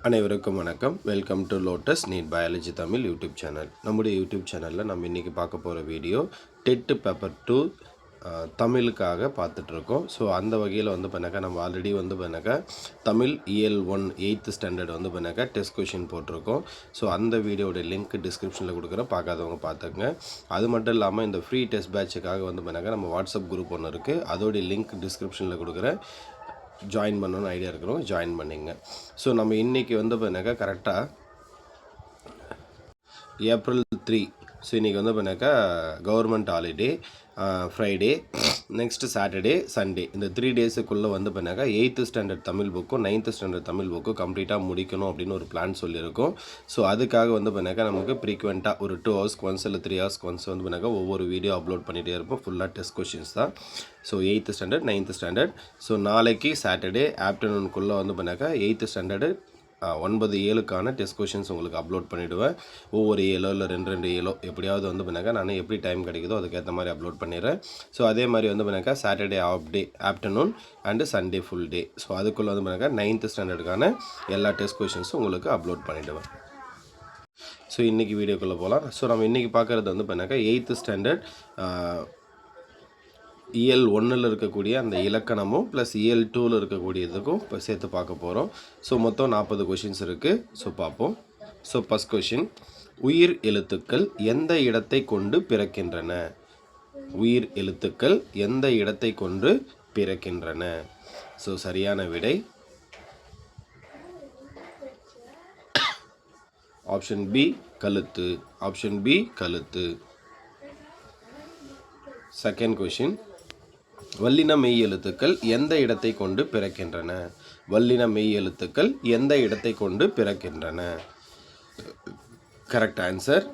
அனைவருக்கும் வணக்கம். Welcome to lotus NEET biology Tamil YouTube channel. நம்முடைய யூடியூப் சேனலில் நம்ம இன்றைக்கி பார்க்க போகிற வீடியோ டெட் பேப்பர் 2 தமிழுக்காக பார்த்துட்ருக்கோம். ஸோ அந்த வகையில் வந்து பண்ணாக்கா நம்ம ஆல்ரெடி வந்து பண்ணாக்கா தமிழ் இயல் 1 8th ஸ்டாண்டர்ட் வந்து பண்ணாக்கா டெஸ்ட் கொஷின் போட்டிருக்கோம். ஸோ அந்த வீடியோட லிங்க் டிஸ்கிரிப்ஷனில் கொடுக்குறேன், பார்க்காதவங்க பார்த்துக்குங்க. அது மட்டும் இல்லாமல் இந்த ஃப்ரீ டெஸ்ட் பேட்சுக்காக வந்து பண்ணாக்கா நம்ம வாட்ஸ்அப் குரூப் ஒன்று இருக்குது, அதோடைய லிங்க் டிஸ்கிரிப்ஷனில் கொடுக்குறேன். ஜாயின் பண்ணணும்னு ஐடியா இருக்கிறோம், ஜாயின் பண்ணிங்க. ஸோ நம்ம இன்றைக்கி வந்து பண்ணாக்கா கரெக்டாக April 3. ஸோ இன்றைக்கி வந்து பண்ணாக்கா government holiday, Friday, next Saturday, Sunday, இந்த 3 டேஸுக்குள்ளே வந்து பண்ணாக்கா 8th ஸ்டாண்டர்ட் தமிழ் புக்கும் 9th ஸ்டாண்டர்ட் தமிழ் புக்கும் கம்ப்ளீட்டாக முடிக்கணும் அப்படின்னு ஒரு பிளான் சொல்லியிருக்கோம். ஸோ அதுக்காக வந்து பண்ணாக்கா நமக்கு ஃப்ரீக்வெண்ட்டாக ஒரு 2 hours ஒன்ஸ் இல்லை 3 hours ஒன்ஸ் வந்து பண்ணாக்கா ஒவ்வொரு வீடியோ அப்லோட் பண்ணிகிட்டே இருப்போம். ஃபுல்லாக டெஸ்ட் கொஷின்ஸ் தான். So 8th standard 9th standard. So நாளைக்கு சாட்டர்டே ஆஃப்டர்நூனுக்குள்ளே வந்து பண்ணாக்கா 8th ஸ்டாண்டர்டு 9-7க்கான டெஸ்ட் கொஷின்ஸ் உங்களுக்கு அப்லோட் பண்ணிவிடுவேன். ஒவ்வொரு 7 இல்லை 2 7 எப்படியாவது வந்து பண்ணாக்கா நான் எப்படி டைம் கிடைக்குதோ அதுக்கேற்ற மாதிரி அப்லோட் பண்ணிடுறேன். ஸோ அதே மாதிரி வந்து பண்ணாக்கா Saturday half day afternoon and Sunday full day. So அதுக்குள்ளே வந்து பண்ணாக்கா 9th ஸ்டாண்டர்டுக்கான எல்லா டெஸ்ட் கொஷின்ஸும் உங்களுக்கு அப்லோட் பண்ணிவிடுவேன். ஸோ இன்றைக்கி வீடியோக்குள்ளே போகலாம். ஸோ நம்ம இன்றைக்கி பார்க்குறது வந்து பண்ணாக்கா 8th ஸ்டாண்டர்ட் இயல் 1ல் இருக்கக்கூடிய அந்த இலக்கணமும் ப்ளஸ் இயல் 2ல் இருக்கக்கூடியதுக்கும் இப்போ சேர்த்து பார்க்க போகிறோம். ஸோ மொத்தம் 40 கொஷின்ஸ் இருக்குது. ஸோ பார்ப்போம். ஸோ ஃபஸ்ட் கொஷின், உயிர் எழுத்துக்கள் எந்த இடத்தை கொண்டு பிறக்கின்றன? உயிர் எழுத்துக்கள் எந்த இடத்தை கொண்டு பிறக்கின்றன? ஸோ சரியான விடை ஆப்ஷன் பி கழுத்து. ஆப்ஷன் பி கழுத்து. செகண்ட் கொஷின், வல்லின மெய் எழுத்துக்கள் எந்த இடத்தை கொண்டு பிறக்கின்றன? வல்லின மெய் எழுத்துக்கள் எந்த இடத்தை கொண்டு பிறக்கின்றன? கரெக்ட் ஆன்சர்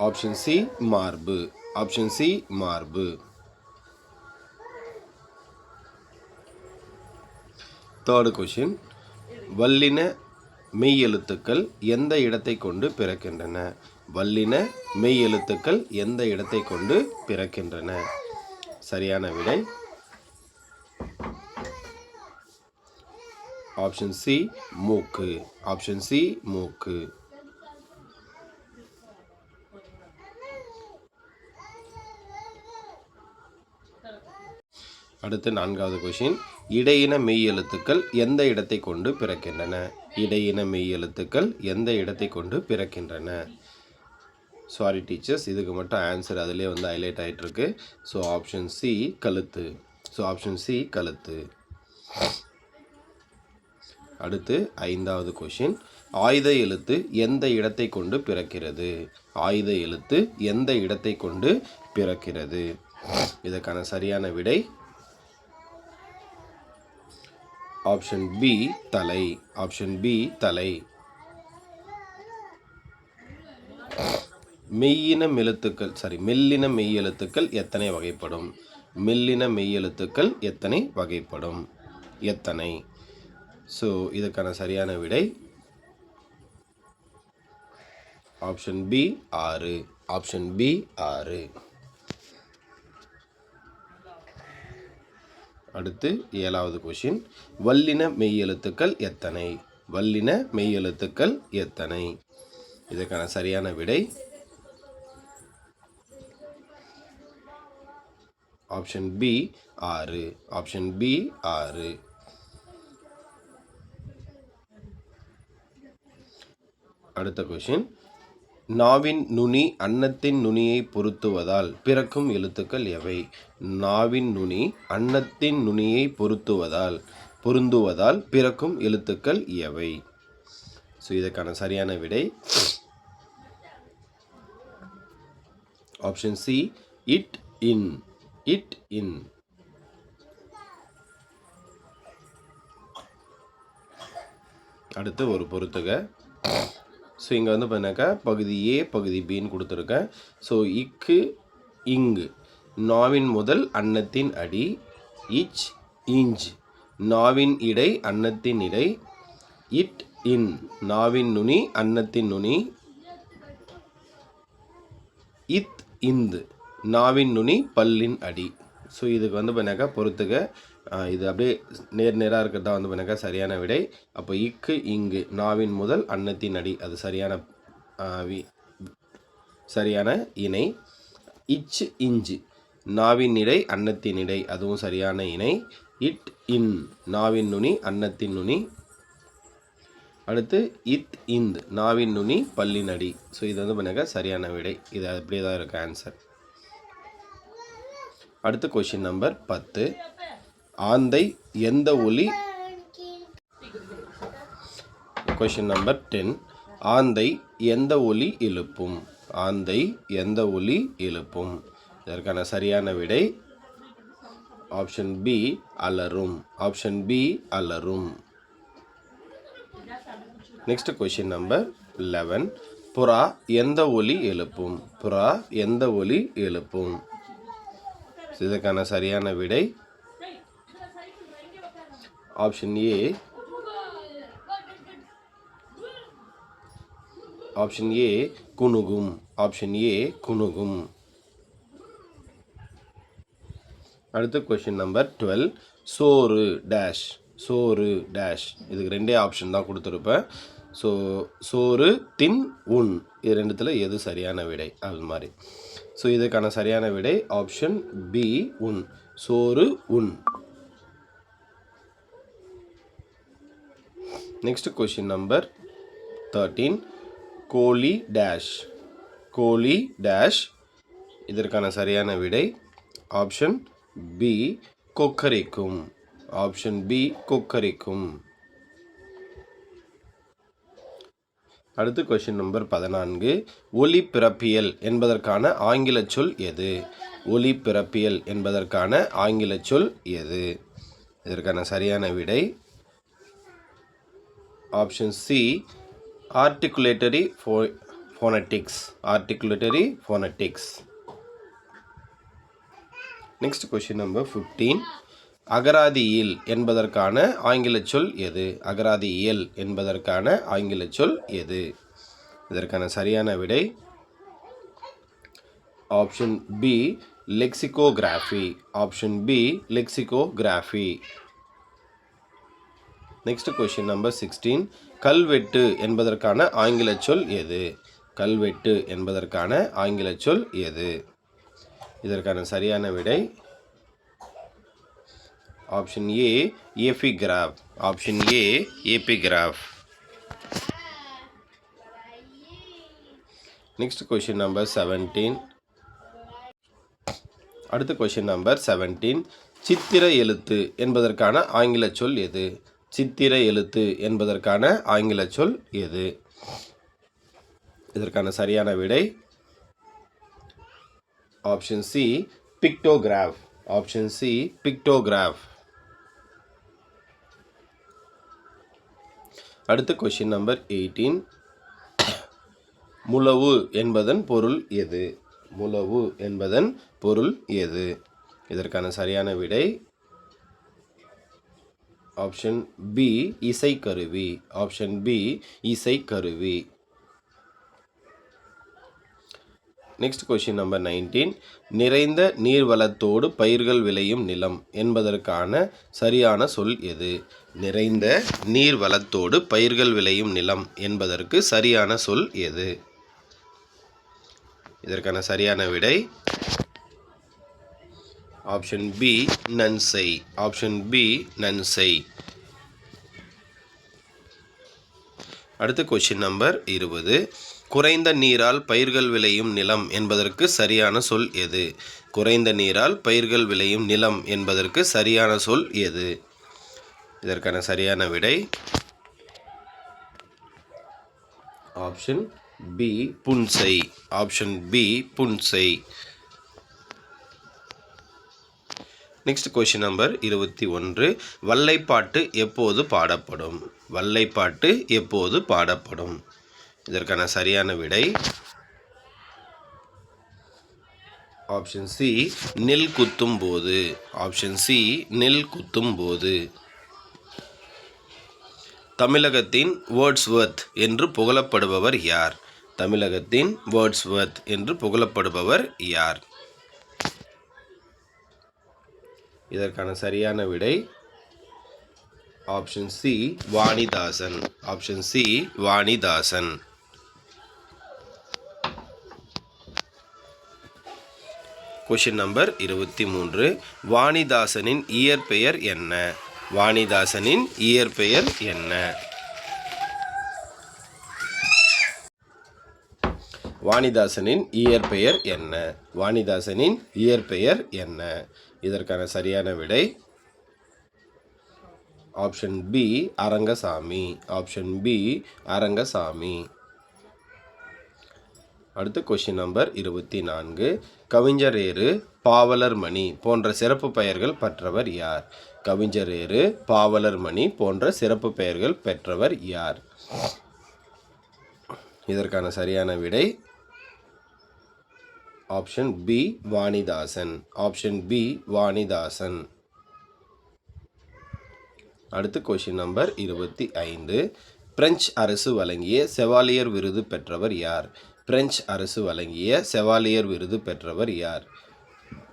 ஆப்ஷன் சி மார்பு. ஆப்ஷன் சி மார்பு. தேர்ட் கொஷின், வல்லின மெய் எழுத்துக்கள் எந்த இடத்தை கொண்டு பிறக்கின்றன? வல்லின மெய் எழுத்துக்கள் எந்த இடத்தை கொண்டு பிறக்கின்றன? சரியான விடை ஆப்ஷன் சி மூக்கு. ஆப்ஷன் சி மூக்கு. அடுத்து நான்காவது கொஷின், இடையின மெய் எழுத்துக்கள் எந்த இடத்தை கொண்டு பிறக்கின்றன? இடையின மெய் எழுத்துக்கள் எந்த இடத்தை கொண்டு பிறக்கின்றன? சாரி டீச்சர்ஸ், இதுக்கு மட்டும் ஆன்சர் அதிலே வந்து ஹைலைட் ஆகிட்டுருக்கு. ஸோ ஆப்ஷன் சி கழுத்து. ஸோ ஆப்ஷன் சி கழுத்து. அடுத்து ஐந்தாவது கொஷின், ஆயுத எழுத்து எந்த இடத்தை கொண்டு பிறக்கிறது? ஆயுத எழுத்து எந்த இடத்தை கொண்டு பிறக்கிறது? இதற்கான சரியான விடை ஆப்ஷன் பி தலை. ஆப்ஷன் பி தலை. மெல்லின மெய் எழுத்துக்கள் எத்தனை வகைப்படும்? மெல்லின மெய் எழுத்துக்கள் எத்தனை வகைப்படும்? எத்தனை? ஸோ இதுக்கான சரியான விடை ஆப்ஷன் பி 6. Option B 6. அடுத்து ஏழாவது கொஷின், வல்லின மெய் எழுத்துக்கள் எத்தனை? வல்லின மெய் எழுத்துக்கள் எத்தனை? இதற்கான சரியான விடை ஆப்ஷன் பி 6. Option B 6. அடுத்த கொஷின், நாவின் நுனி அன்னத்தின் நுனியை பொருத்துவதால் பிறக்கும் எழுத்துக்கள் எவை? நாவின் நுனி அன்னத்தின் நுனியை பொருந்துவதால் பிறக்கும் எழுத்துக்கள் எவை? ஸோ இதற்கான சரியான விடை option see it in. It in. அடுத்து ஒரு பொறுத்துக. ஸோ இங்கே வந்து பண்ணாக்கா பகுதி ஏ பகுதி பின்னு கொடுத்துருக்கேன். ஸோ இக்கு இங்கு நாவின் முதல் அன்னத்தின் அடி, இச் இஞ்ச் நாவின் இடை அன்னத்தின் இடை, இட் இன் நாவின் நுனி அன்னத்தின் நுனி, இத் இந்து நாவின் நுனி பல்லின் அடி. ஸோ இதுக்கு வந்து பண்ணாக்கா பொறுத்துக்க இது அப்படியே நேராக இருக்கிறது தான் வந்து பண்ணாக்கா சரியான விடை. அப்போ இக்கு இங்கு நாவின் முதல் அன்னத்தின் அடி அது சரியான இணை. இச்சு இஞ்சு நாவின் இடை அன்னத்தின் இடை அதுவும் சரியான இணை. இட் இன் நாவின் நுனி அன்னத்தின் நுனி. அடுத்து இத் இந்த் நாவின் நுனி பல்லின் அடி. ஸோ இது வந்து பண்ணாக்கா சரியான விடை. இது அப்படியே தான் இருக்குது ஆன்சர். அடுத்து கொஷின் நம்பர் 10. ஆந்தை எந்த ஒலி. Question number 10. ஆந்தை எந்த ஒலி எழுப்பும். ஆந்தை எந்த ஒலி எழுப்பும். இதற்கான சரியான விடை ஆப்ஷன் பி அலரும். ஆப்ஷன் பி அலரும். Next question number 11. புறா எந்த ஒலி எழுப்பும். புறா எந்த ஒலி எழுப்பும். இதற்கான சரியான விடை ஆப்ஷன் ஏ. ஆப்ஷன் ஏ குணுகும். ஆப்ஷன் ஏ குணுகும். அடுத்த கொஷின் நம்பர் 12. சோறு டேஷ். சோறு டேஷ். இதுக்கு ரெண்டே ஆப்ஷன் தான் கொடுத்துருப்பேன். ஸோ சோறு தின் உன் இது ரெண்டுத்தில் எது சரியான விடை அது மாதிரி. ஸோ இதுக்கான சரியான விடை ஆப்ஷன் பி உன். சோறு உன். Next question number 13. கோழி டேஷ். கோழி டேஷ். இதற்கான சரியான விடை ஆப்ஷன் பி கொக்கரிக்கும். ஆப்ஷன் பி கொக்கரிக்கும். அடுத்து கொஷின் நம்பர் 14. ஒலி பிறப்பியல் என்பதற்கான ஆங்கில சொல் எது. ஒலி பிறப்பியல் என்பதற்கான ஆங்கில சொல் எது. இதற்கான சரியான விடை option C articulatory phonetics. Articulatory phonetics. Next question number 15. அகராதியியல் என்பதற்கான ஆங்கில சொல் எது. அகராதியியல் என்பதற்கான ஆங்கில சொல் எது. இதற்கான சரியான விடை option B lexicography. Option B lexicography. Next question number 16. கல்வெட்டு என்பதற்கான ஆங்கில சொல் எது. கல்வெட்டு என்பதற்கான ஆங்கில சொல் எது. இதற்கான சரியான விடை option A epigraph. Option A epigraph. Next question number 17. அடுத்த கொஷின் நம்பர் 17. சித்திர எழுத்து என்பதற்கான ஆங்கில சொல் எது. சித்திர எழுத்து என்பதற்கான ஆங்கில சொல் எது. இதற்கான சரியான விடை option C pictograph. Option C pictograph. அடுத்த கொஷின் நம்பர் 18. முழவு என்பதன் பொருள் எது. முழவு என்பதன் பொருள் எது. இதற்கான சரியான விடை ஆப்ஷன் பி இசைக்கருவி. ஆப்ஷன் பி இசைக்கருவி. Next question number 19. நிறைந்த நீர்வளத்தோடு பயிர்கள் விளையும் நிலம் என்பதற்கான சரியான சொல் எது. நிறைந்த நீர்வளத்தோடு பயிர்கள் விளையும் நிலம் என்பதற்கு சரியான சொல் எது. இதற்கான சரியான விடை ஆப்ஷன் பி நன்சை. ஆப்ஷன் பி நன்சை. அடுத்த கொஷின் நம்பர் 20. குறைந்த நீரால் பயிர்கள் விளையும் நிலம் என்பதற்கு சரியான சொல் எது. குறைந்த நீரால் பயிர்கள் விளையும் நிலம் என்பதற்கு சரியான சொல் எது. இதற்கான சரியான விடை ஆப்ஷன் பி புன்சை. ஆப்ஷன் பி புன்சை. Next question number 21. வல்லைப்பாட்டு எப்போது பாடப்படும். வல்லைப்பாட்டு எப்போது பாடப்படும். இதற்கான சரியான விடை ஆப்ஷன் சி நெல் குத்தும் போது. ஆப்ஷன் சி நெல் குத்தும் போது. தமிழகத்தின் வேர்ட்ஸ்வர்த் என்று புகழப்படுபவர் யார். தமிழகத்தின் வேர்ட்ஸ்வர்த் என்று புகழப்படுபவர் யார். இதற்கான சரியான விடை option C Vanidasan. Option C Vanidasan. Question number 23. வாணிதாசனின் இயற்பெயர் என்ன? வாணிதாசனின் இயற்பெயர் என்ன? வாணிதாசனின் இயற்பெயர் என்ன? வாணிதாசனின் இயற்பெயர் என்ன? இதற்கான சரியான விடை option B Arangasamy. Option B Arangasamy. அடுத்து கொஷின் நம்பர் 24. கவிஞரேறு, பாவலர்மணி போன்ற சிறப்பு பெயர்கள் பெற்றவர் யார்? கவிஞரேறு, பாவலர்மணி போன்ற சிறப்பு பெயர்கள் பெற்றவர் யார்? இதற்கான சரியான விடை option B Vanidasan. Option B Vanidasan. அடுத்து கொஷின் நம்பர் 25. பிரெஞ்சு அரசு வழங்கிய செவாலியர் விருது பெற்றவர் யார்? பிரெஞ்சு அரசு வழங்கிய செவாலியர் விருது பெற்றவர் யார்?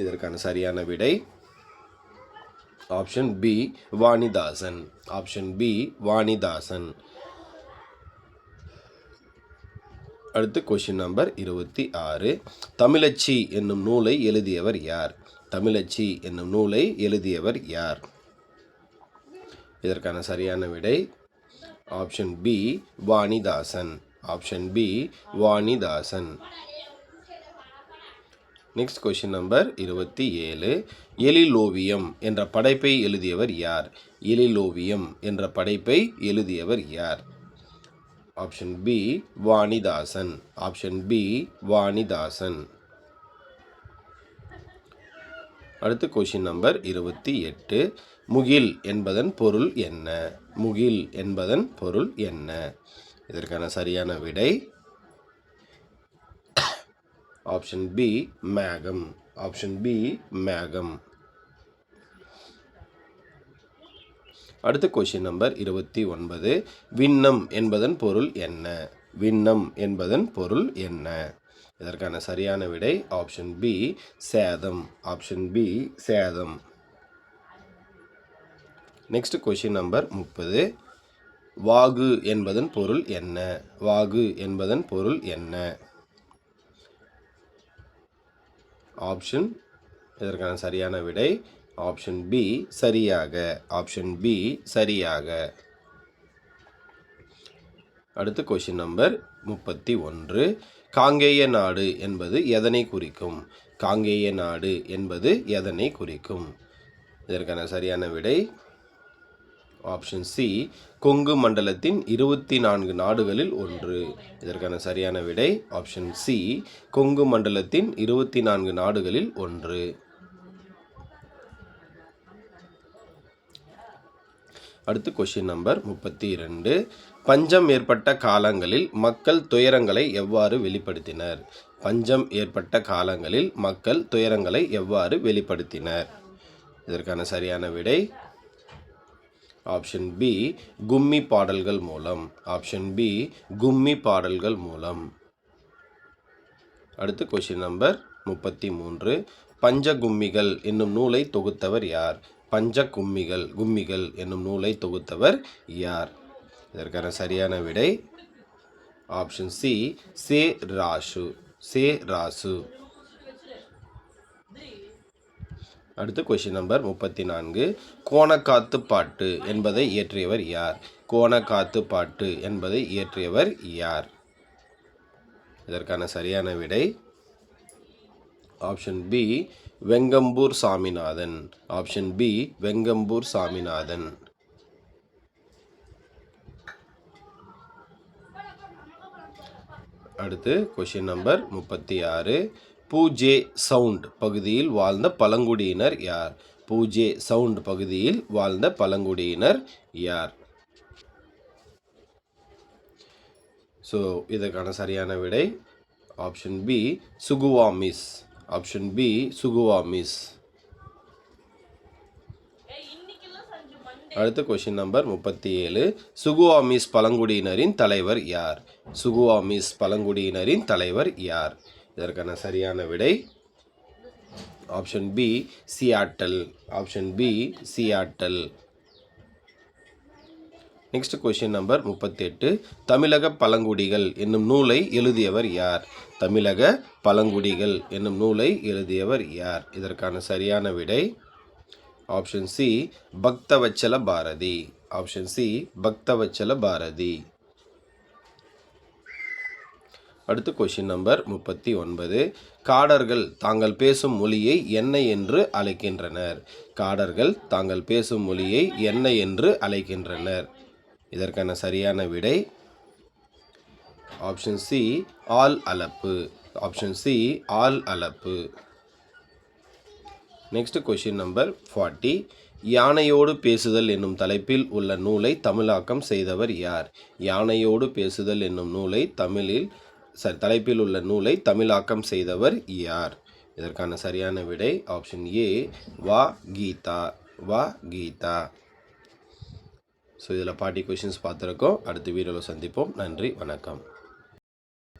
இதற்கான சரியான விடை option B Vanidasan. Option B Vanidasan. அடுத்து கொஷின் நம்பர் 26. தமிழச்சி என்னும் நூலை எழுதியவர் யார்? தமிழச்சி என்னும் நூலை எழுதியவர் யார்? இதற்கான சரியான விடை option B Vanidasan. Option B Vanidasan. Next question number 27. Ezhiloviyam என்ற படைப்பை எழுதியவர் யார்? எழிலோவியம் என்ற படைப்பை எழுதியவர் யார்? Option B Vanidasan. Option B Vanidasan. அடுத்து கொஷின் நம்பர் 28. முகில் என்பதன் பொருள் என்ன? முகில் என்பதன் பொருள் என்ன? இதற்கான சரியான விடை ஆப்ஷன் பி மேகம். ஆப்ஷன் பி மேகம். அடுத்த கொஷின் நம்பர் 29. விண்ணம் என்பதன் பொருள் என்ன? விண்ணம் என்பதன் பொருள் என்ன? இதற்கான சரியான விடை ஆப்ஷன் பி சேதம். ஆப்ஷன் பி சேதம். Next question number 30. வாகு என்பதன் பொருள் என்ன? வாகு என்பதன் பொருள் என்ன? ஆப்ஷன் இதற்கான சரியான விடை ஆப்ஷன் பி சரியாக. ஆப்ஷன் பி சரியாக. அடுத்து கொஷின் நம்பர் 31. காங்கேய நாடு என்பது எதனை குறிக்கும்? காங்கேய நாடு என்பது எதனை குறிக்கும்? இதற்கான சரியான விடை ஆப்ஷன் சி கொங்கு மண்டலத்தின் 24 நாடுகளில் ஒன்று. இதற்கான சரியான விடை ஆப்ஷன் சி கொங்கு மண்டலத்தின் 24 நாடுகளில் ஒன்று. அடுத்து கொஷின் நம்பர் 32. பஞ்சம் ஏற்பட்ட காலங்களில் மக்கள் துயரங்களை எவ்வாறு வெளிப்படுத்தினர்? பஞ்சம் ஏற்பட்ட காலங்களில் மக்கள் துயரங்களை எவ்வாறு வெளிப்படுத்தினர்? இதற்கான சரியான விடை ஆப்ஷன் பி கும்மி பாடல்கள் மூலம். ஆப்ஷன் பி கும்மி பாடல்கள் மூலம். அடுத்து கொஷின் நம்பர் 33. பஞ்ச கும்மிகள் என்னும் நூலை தொகுத்தவர் யார்? பஞ்ச கும்மிகள் என்னும் நூலை தொகுத்தவர் யார்? இதற்கான சரியான விடை ஆப்ஷன் சி சே ராசு. சே ராசு. அடுத்து கொஷின் நம்பர் 34. கோணக்காத்து பாட்டு என்பதை இயற்றியவர் யார்? கோணக்காத்து பாட்டு என்பதை இயற்றியவர் யார்? இதற்கான சரியான விடை option B Vengampur Saminathan. Option B Vengampur Saminathan. அடுத்து கொஷின் நம்பர் 36. பூஜே சவுண்ட் பகுதியில் வாழ்ந்த பழங்குடியினர் யார்? பூஜே சவுண்ட் பகுதியில் வாழ்ந்த பழங்குடியினர் யார்? ஸோ இதற்கான சரியான விடை ஆப்ஷன் பி சுகுவாமிஸ். ஆப்ஷன் பி சுகுவாமிஸ். அடுத்த கொஷின் நம்பர் 37. சுகுவாமிஸ் பழங்குடியினரின் தலைவர் யார்? சுகுவாமிஸ் பழங்குடியினரின் தலைவர் யார்? இதற்கான சரியான விடை option B Seattle. Option B Seattle. Next question number 38. தமிழக பழங்குடிகள் என்னும் நூலை எழுதியவர் யார்? தமிழக பழங்குடிகள் என்னும் நூலை எழுதியவர் யார்? இதற்கான சரியான விடை option C Bhaktavatsala Bharathi. Option C Bhaktavatsala Bharathi. அடுத்து கொஷின் நம்பர் 39. காடர்கள் தாங்கள் பேசும் மொழியை என்ன என்று அழைக்கின்றனர்? காடர்கள் தாங்கள் பேசும் மொழியை என்ன என்று அழைக்கின்றனர்? இதற்கான சரியான விடை ஆப்ஷன் சி ஆல் அளப்பு. ஆப்ஷன் சி ஆல் அளப்பு. Next question number 40. யானையோடு பேசுதல் என்னும் தலைப்பில் உள்ள நூலை தமிழாக்கம் செய்தவர் யார்? யானையோடு பேசுதல் என்னும் நூலை தலைப்பில் உள்ள நூலை தமிழாக்கம் செய்தவர் யார்? இதற்கான சரியான விடை ஆப்ஷன் ஏ வா கீதா. வா கீதா. ஸோ இதில் 40 கொஷின்ஸ் பார்த்துருக்கோம். அடுத்த வீடியோவில் சந்திப்போம். நன்றி, வணக்கம்.